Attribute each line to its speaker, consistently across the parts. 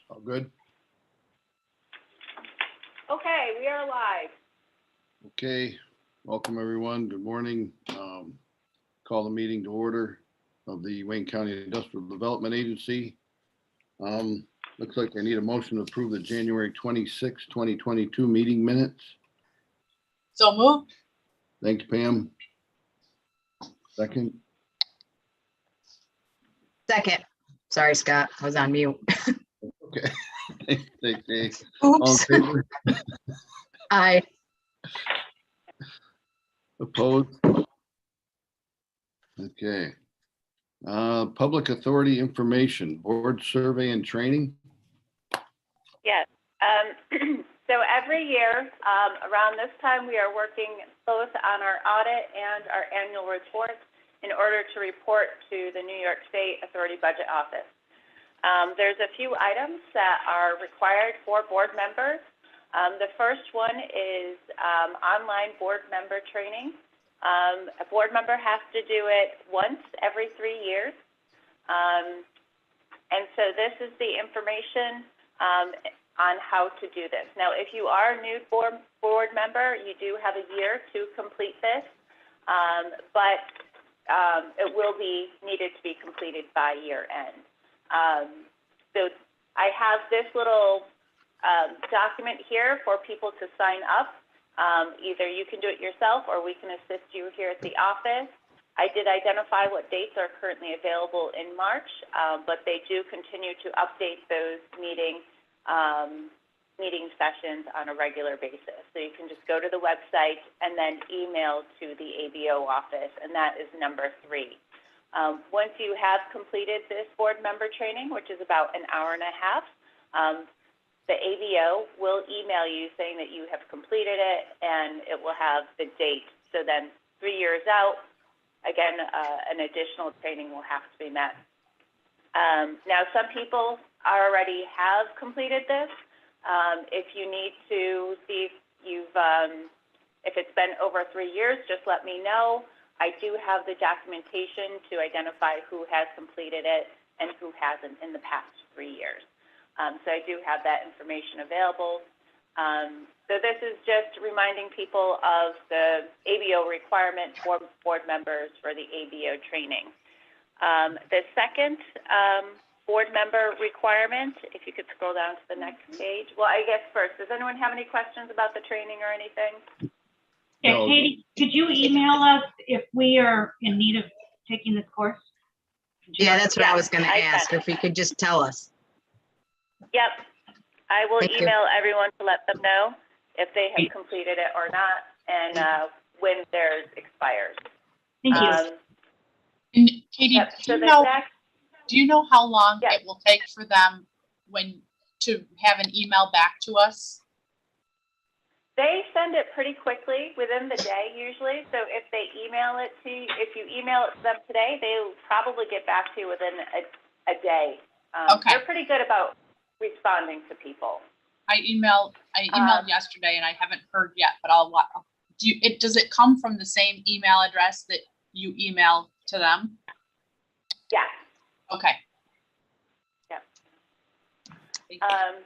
Speaker 1: All good?
Speaker 2: Okay, we are live.
Speaker 1: Okay, welcome everyone. Good morning. Call the meeting to order of the Wayne County Industrial Development Agency. Looks like I need a motion to approve the January 26, 2022 meeting minutes.
Speaker 3: So moved.
Speaker 1: Thank you, Pam. Second,
Speaker 4: Second. Sorry, Scott, I was on mute.
Speaker 1: okay. All in
Speaker 4: Oops.
Speaker 1: favor?
Speaker 4: Aye.
Speaker 1: Opposed? Okay. Public authority information, board survey and training.
Speaker 2: Yes. So every year around this time, we are working both on our audit and our annual reports in order to report to the New York State Authority Budget Office. There's a few items that are required for board members. The first one is online board member training. A board member has to do it once every 3 years. And so this is the information on how to do this. Now, if you are a new board member, you do have a year to complete this, but it will be needed to be completed by year end. So I have this little document here for people to sign up. Either you can do it yourself or we can assist you here at the office. I did identify what dates are currently available in March, but they do continue to update those meeting sessions on a regular basis. So you can just go to the website and then email to the ABO office, and that is number 3. Once you have completed this board member training, which is about an hour and a half, the ABO will email you saying that you have completed it, and it will have the date. So then 3 years out, again, an additional training will have to be met. Now, some people already have completed this. If you need to see if it's been over 3 years, just let me know. I do have the documentation to identify who has completed it and who hasn't in the past 3 years. So I do have that information available. So this is just reminding people of the ABO requirement for board members for the ABO training. The second board member requirement, if you could scroll down to the next page. Well, I guess first, does anyone have any questions about the training or anything?
Speaker 5: Yeah,
Speaker 1: No.
Speaker 5: Katie, could you email us if we are in need of taking this course?
Speaker 4: Yeah, that's what I was gonna
Speaker 2: I
Speaker 4: ask,
Speaker 2: sent
Speaker 4: if you could just tell us.
Speaker 2: Yep. I will
Speaker 4: Thank you.
Speaker 2: email everyone to let them know if they have completed it or not and when theirs expires.
Speaker 5: Thank you.
Speaker 3: And Katie,
Speaker 2: Yep, so
Speaker 3: do
Speaker 2: the
Speaker 3: you know,
Speaker 2: next,
Speaker 3: do you know how long
Speaker 2: Yeah.
Speaker 3: it will take for them to have an email back to us?
Speaker 2: they send it pretty quickly within the day usually. So if they email it to you, if you email it to them today, they'll probably get back to you within a day.
Speaker 3: Okay.
Speaker 2: They're pretty good about responding to people.
Speaker 3: I emailed yesterday and I haven't heard yet, but does it come from the same email address that you email to them?
Speaker 2: Yeah.
Speaker 3: Okay.
Speaker 2: Yep.
Speaker 3: Thank you.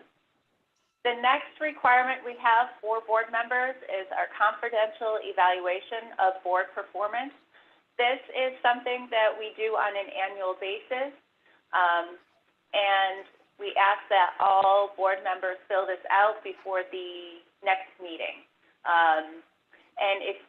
Speaker 2: The next requirement we have for board members is our confidential evaluation of board performance. This is something that we do on an annual basis, and we ask that all board members fill this out before the next meeting. And if,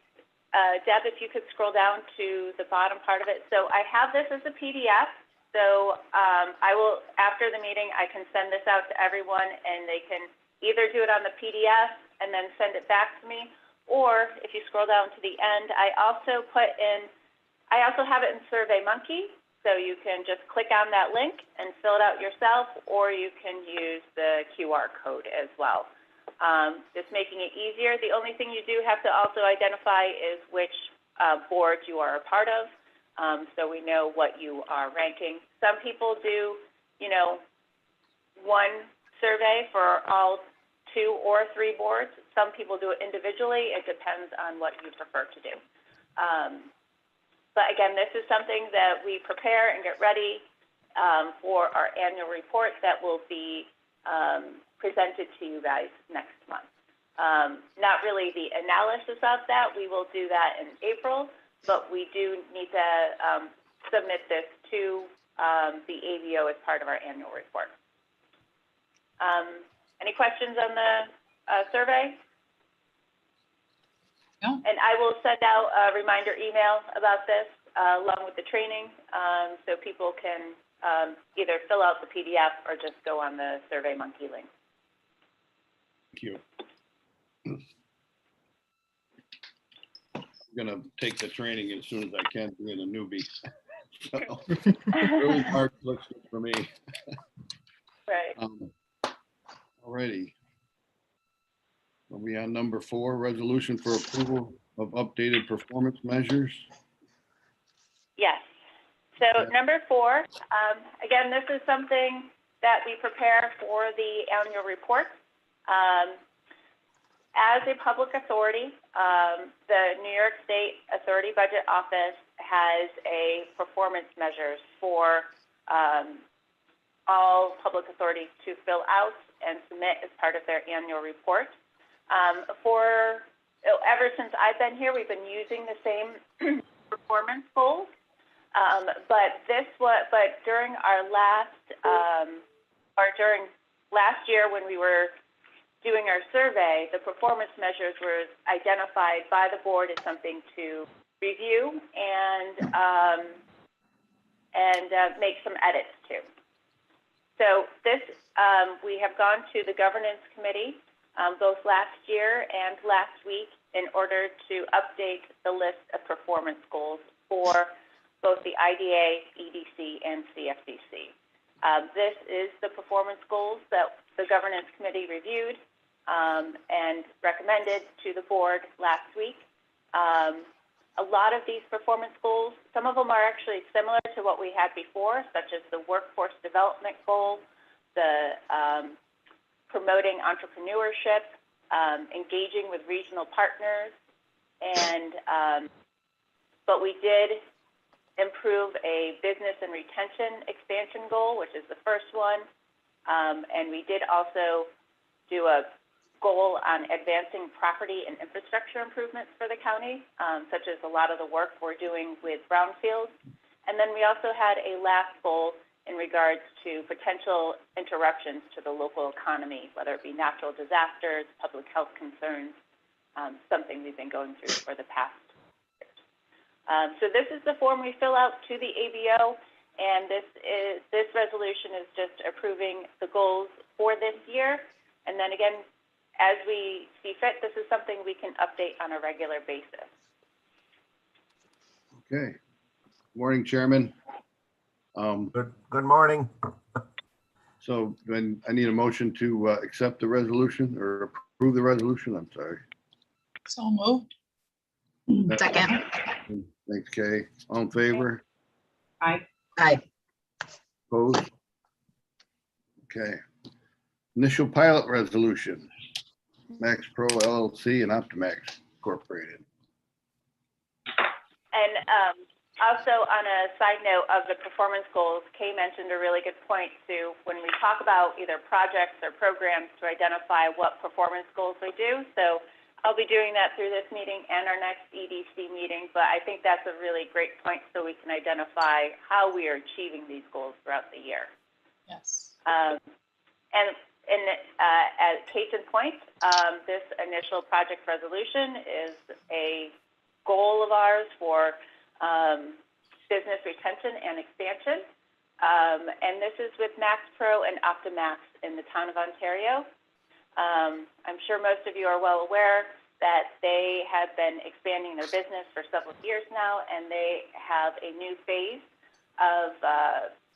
Speaker 2: Deb, if you could scroll down to the bottom part of it. So I have this as a PDF. So I will, after the meeting, I can send this out to everyone and they can either do it on the PDF and then send it back to me, or if you scroll down to the end, I also have it in SurveyMonkey, so you can just click on that link and fill it out yourself, or you can use the QR code as well. Just making it easier. The only thing you do have to also identify is which board you are a part of, so we know what you are ranking. Some people do, one survey for all 2 or 3 boards. Some people do it individually. It depends on what you prefer to do. But again, this is something that we prepare and get ready for our annual report that will be presented to you guys next month. Not really the analysis of that. We will do that in April, but we do need to submit this to the ABO as part of our annual report. Any questions on the survey?
Speaker 3: No.
Speaker 2: And I will send out a reminder email about this along with the training, so people can either fill out the PDF or just go on the SurveyMonkey link.
Speaker 1: Thank you. I'm gonna take the training as soon as I can, being a newbie. So, early March looks good for me.
Speaker 2: Right.
Speaker 1: Alrighty. Are we on number 4, resolution for approval of updated performance measures?
Speaker 2: Yes. So number 4, again, this is something that we prepare for the annual report. As a public authority, the New York State Authority Budget Office has a performance measures for all public authorities to fill out and submit as part of their annual report. Ever since I've been here, we've been using the same performance goals. But during our during last year when we were doing our survey, the performance measures were identified by the board as something to review and make some edits to. So this, we have gone to the governance committee both last year and last week in order to update the list of performance goals for both the IDA, EDC, and CFDC. This is the performance goals that the governance committee reviewed and recommended to the board last week. A lot of these performance goals, some of them are actually similar to what we had before, such as the workforce development goal, the promoting entrepreneurship, engaging with regional partners, and but we did improve a business and retention expansion goal, which is the first one, and we did also do a goal on advancing property and infrastructure improvements for the county, such as a lot of the work we're doing with brownfields. And then we also had a last goal in regards to potential interruptions to the local economy, whether it be natural disasters, public health concerns, something we've been going through for the past years. So this is the form we fill out to the ABO, and this resolution is just approving the goals for this year. And then again, as we see fit, this is something we can update on a regular basis.
Speaker 1: Okay. Morning, Chairman.
Speaker 6: Good morning.
Speaker 1: So then I need a motion to accept the resolution or approve the resolution. I'm sorry.
Speaker 3: So moved.
Speaker 4: Second.
Speaker 1: Thanks, Kay. All in favor?
Speaker 5: Aye.
Speaker 4: Aye.
Speaker 1: Opposed? Okay. Initial pilot resolution, Max Pro LLC and Optimax Incorporated.
Speaker 2: And also on a side note of the performance goals, Kay mentioned a really good point too, when we talk about either projects or programs to identify what performance goals we do. So I'll be doing that through this meeting and our next EDC meeting, but I think that's a really great point so we can identify how we are achieving these goals throughout the year.
Speaker 3: Yes.
Speaker 2: And as case in point, this initial project resolution is a goal of ours for business retention and expansion. And this is with Max Pro and Optimax in the town of Ontario. I'm sure most of you are well aware that they have been expanding their business for several years now, and they have a new phase of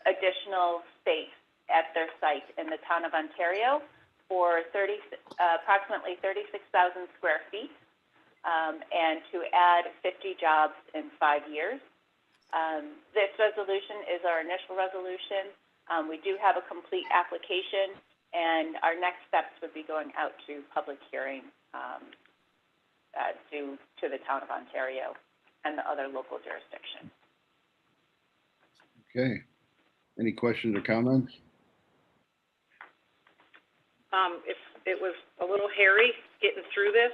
Speaker 2: additional space at their site in the town of Ontario for approximately 36,000 square feet, and to add 50 jobs in 5 years. This resolution is our initial resolution. We do have a complete application, and our next steps would be going out to public hearing to the town of Ontario and the other local jurisdictions.
Speaker 1: Okay. Any questions or comments?
Speaker 7: if it was a little hairy getting through this,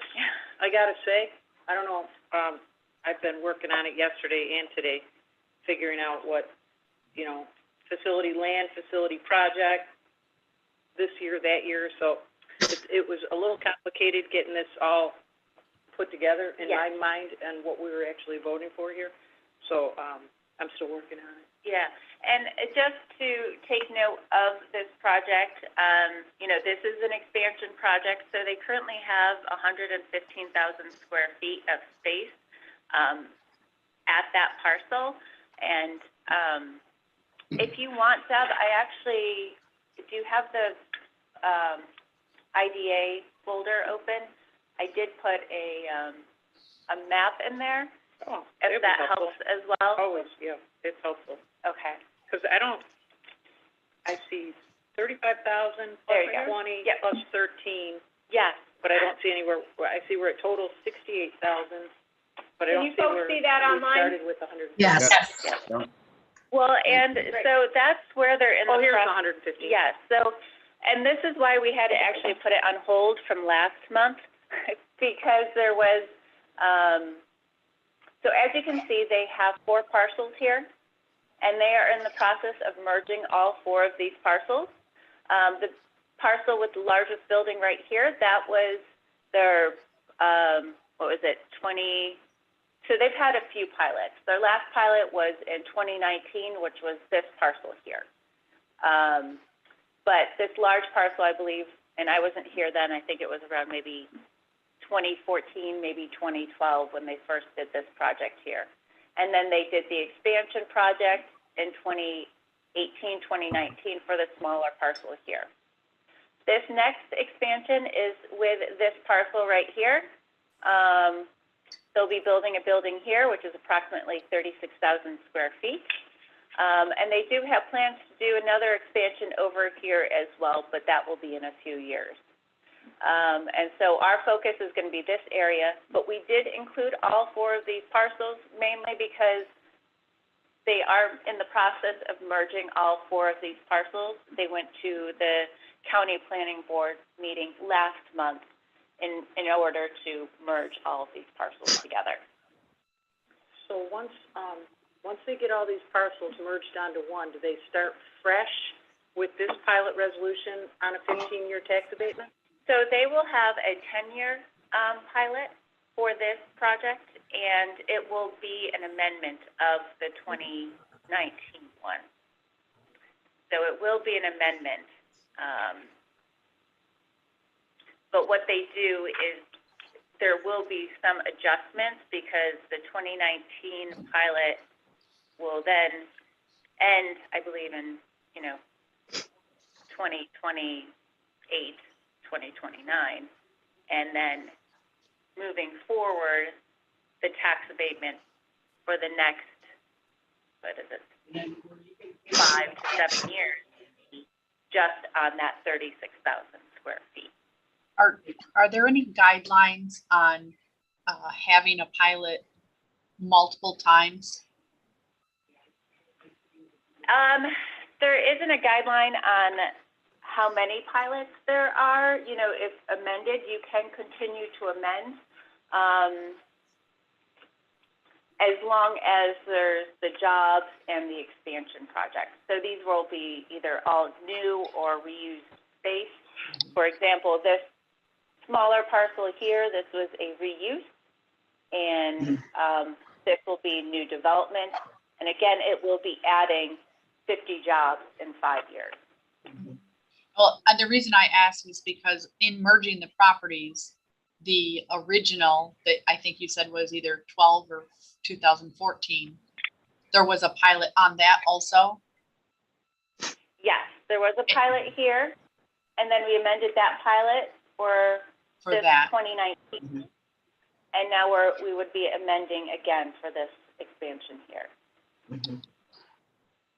Speaker 7: I gotta say. I don't know, I've been working on it yesterday and today, figuring out what, facility land, facility project, this year, that year, so it was a little complicated getting this all put together in my mind and what we were actually voting for here. So, I'm still working on it.
Speaker 2: Yeah, and just to take note of this project, this is an expansion project, so they currently have 115,000 square feet of space at that parcel. And if you want, Deb, I actually do have the IDA folder open. I did put a map in there.
Speaker 7: Oh,
Speaker 2: if that helps as well.
Speaker 7: Always, yeah, it's helpful.
Speaker 2: Okay.
Speaker 7: Because I see 35,000
Speaker 2: There you
Speaker 7: plus
Speaker 2: go.
Speaker 7: 20
Speaker 2: Yep.
Speaker 7: plus 13,
Speaker 2: Yes.
Speaker 7: but I don't see anywhere, I see we're at total 68,000, but I
Speaker 2: Can
Speaker 7: don't
Speaker 2: you
Speaker 7: see
Speaker 2: folks
Speaker 7: where
Speaker 2: see that
Speaker 7: we
Speaker 2: online?
Speaker 7: started with 100.
Speaker 4: Yes.
Speaker 2: Well, and so that's where they're in
Speaker 7: Oh,
Speaker 2: the
Speaker 7: here's
Speaker 2: process.
Speaker 7: 150.
Speaker 2: Yes, so, and this is why we had to actually put it on hold from last month, because there was, so as you can see, they have 4 parcels here, and they are in the process of merging all 4 of these parcels. The parcel with the largest building right here, that was their, 20, so they've had a few pilots. Their last pilot was in 2019, which was this parcel here. But this large parcel, I believe, and I wasn't here then, I think it was around maybe 2014, maybe 2012 when they first did this project here. And then they did the expansion project in 2018, 2019 for the smaller parcel here. This next expansion is with this parcel right here. They'll be building a building here, which is approximately 36,000 square feet. And they do have plans to do another expansion over here as well, but that will be in a few years. And so our focus is going to be this area, but we did include all 4 of these parcels, mainly because they are in the process of merging all 4 of these parcels. They went to the county planning board meeting last month in order to merge all of these parcels together.
Speaker 7: So once they get all these parcels merged onto one, do they start fresh with this pilot resolution on a 15-year tax abatement?
Speaker 2: So they will have a 10-year pilot for this project, and it will be an amendment of the 2019 one. So it will be an amendment. But what they do is there will be some adjustments because the 2019 pilot will then end, I believe, in, 2028, 2029. And then moving forward, the tax abatement for the next, 5 to 7 years, just on that 36,000 square feet.
Speaker 3: Are there any guidelines on having a pilot multiple times?
Speaker 2: There isn't a guideline on how many pilots there are. If amended, you can continue to amend, as long as there's the jobs and the expansion project. So these will be either all new or reused space. For example, this smaller parcel here, this was a reuse, and this will be new development. And again, it will be adding 50 jobs in 5 years.
Speaker 3: Well, the reason I ask is because in merging the properties, the original that I think you said was either 12 or 2014, there was a pilot on that also?
Speaker 2: Yes, there was a pilot here, and then we amended that pilot for this
Speaker 3: that
Speaker 2: 2019. And now we would be amending again for this expansion here.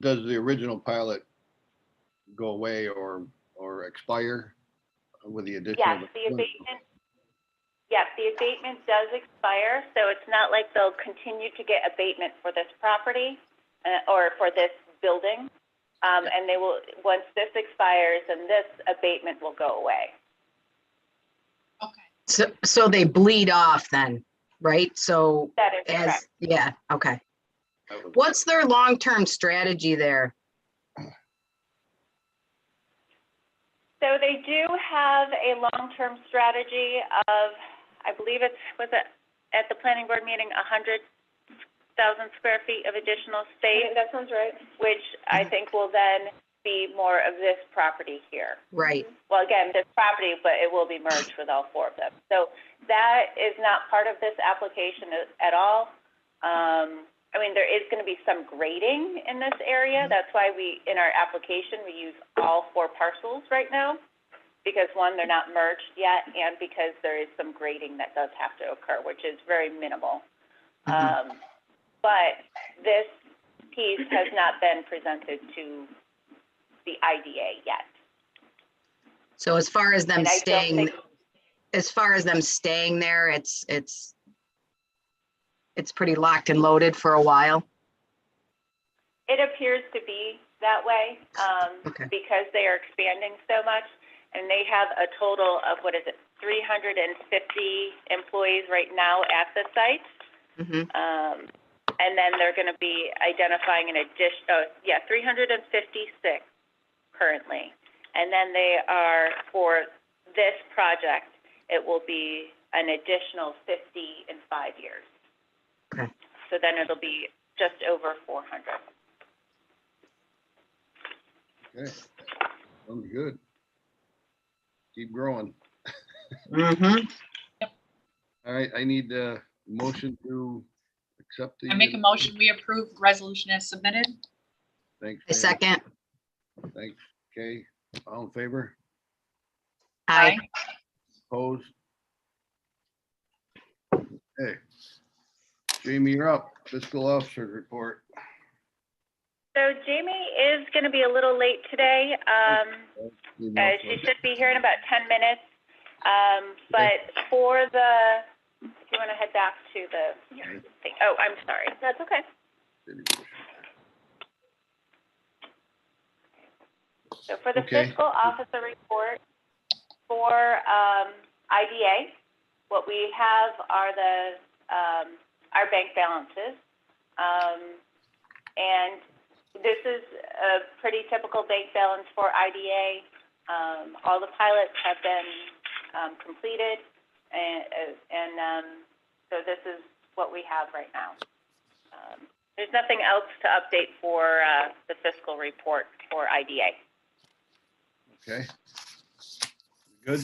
Speaker 1: Does the original pilot go away or expire with the addition
Speaker 2: Yes,
Speaker 1: of
Speaker 2: the abatement. Yes, the abatement does expire, so it's not like they'll continue to get abatement for this property or for this building. And they will, once this expires, then this abatement will go away.
Speaker 3: Okay.
Speaker 4: So they bleed off then, right? So
Speaker 2: That is correct.
Speaker 4: yeah, okay.
Speaker 1: That was-
Speaker 4: What's their long-term strategy there?
Speaker 2: So they do have a long-term strategy of, I believe was it at the planning board meeting, 100,000 square feet of additional space? That sounds right. Which I think will then be more of this property here.
Speaker 4: Right,
Speaker 2: Well, again, this property, but it will be merged with all four of them. So that is not part of this application at all. I mean, there is going to be some grading in this area. That's why in our application, we use all four parcels right now. Because one, they're not merged yet, and because there is some grading that does have to occur, which is very minimal. But this piece has not been presented to the IDA yet.
Speaker 4: so as far as them
Speaker 2: And I don't
Speaker 4: staying,
Speaker 2: think,
Speaker 4: there, it's pretty locked and loaded for a while.
Speaker 2: it appears to be that way,
Speaker 4: Okay.
Speaker 2: because they are expanding so much, and they have a total of, 350 employees right now at the site.
Speaker 4: Mhm.
Speaker 2: And then they're gonna be identifying 356 currently. And then they are, for this project, it will be an additional 50 in 5 years.
Speaker 4: Okay.
Speaker 2: So then it'll be just over 400.
Speaker 1: Okay, sounds good. Keep growing.
Speaker 4: Mhm.
Speaker 1: All right, I need a motion to accept the.
Speaker 3: I make a motion, we approve resolution as submitted.
Speaker 1: Thanks.
Speaker 4: A
Speaker 1: Pam.
Speaker 4: second.
Speaker 1: Thanks, Kay. All in favor?
Speaker 4: Aye.
Speaker 1: Opposed? Okay. Jamie, you're up. Fiscal officer report.
Speaker 2: So Jamie is gonna be a little late today. She should be here in about 10 minutes. But for the, if you want to head back to the thing. Oh, I'm sorry. That's okay. So for the
Speaker 1: Okay.
Speaker 2: fiscal officer report for IDA, what we have are our bank balances. And this is a pretty typical bank balance for IDA. All the pilots have been completed, and so this is what we have right now. There's nothing else to update for the fiscal report for IDA.
Speaker 1: Okay. Good?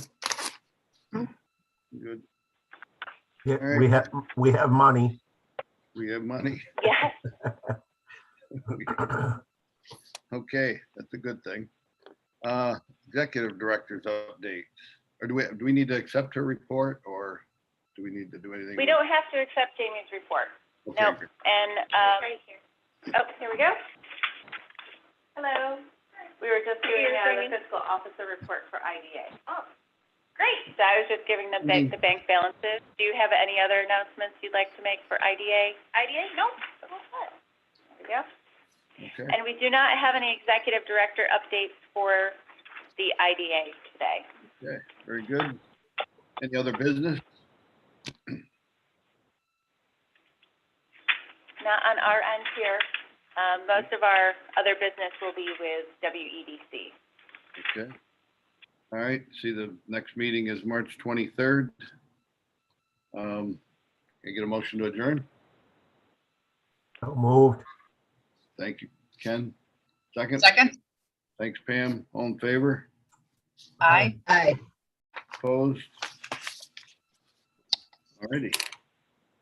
Speaker 1: Good.
Speaker 6: Yeah,
Speaker 1: All
Speaker 6: we
Speaker 1: right.
Speaker 6: have money.
Speaker 1: We have money.
Speaker 2: Yes.
Speaker 1: Okay, that's a good thing. Executive director's update. Or do we need to accept her report, or do we need to do anything?
Speaker 2: We don't have to accept Jamie's report.
Speaker 1: Okay,
Speaker 2: No.
Speaker 1: good.
Speaker 2: And, oh, here we go. Hello. We were just doing the fiscal officer report for IDA. Oh, great. So I was just giving the bank balances. Do you have any other announcements you'd like to make for IDA? IDA? Nope. There we go.
Speaker 1: Okay,
Speaker 2: And we do not have any executive director updates for the IDA today.
Speaker 1: okay, very good. Any other business?
Speaker 2: Not on our end here. Most of our other business will be with WEDC.
Speaker 1: Okay. All right, see, the next meeting is March 23rd. Can I get a motion to adjourn?
Speaker 6: So moved.
Speaker 1: Thank you, Ken. Second?
Speaker 3: Second?
Speaker 1: Thanks, Pam. All in favor?
Speaker 3: Aye.
Speaker 4: Aye.
Speaker 1: Opposed? All righty.